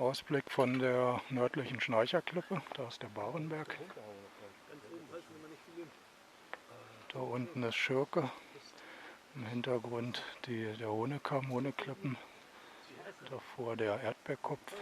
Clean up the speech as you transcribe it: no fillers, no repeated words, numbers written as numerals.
Ausblick von der nördlichen Schnarcherklippe. Da ist der Barenberg. Da unten ist Schürke. Im Hintergrund der Honekamm, Hohneklippen. Davor der Erdbeerkopf.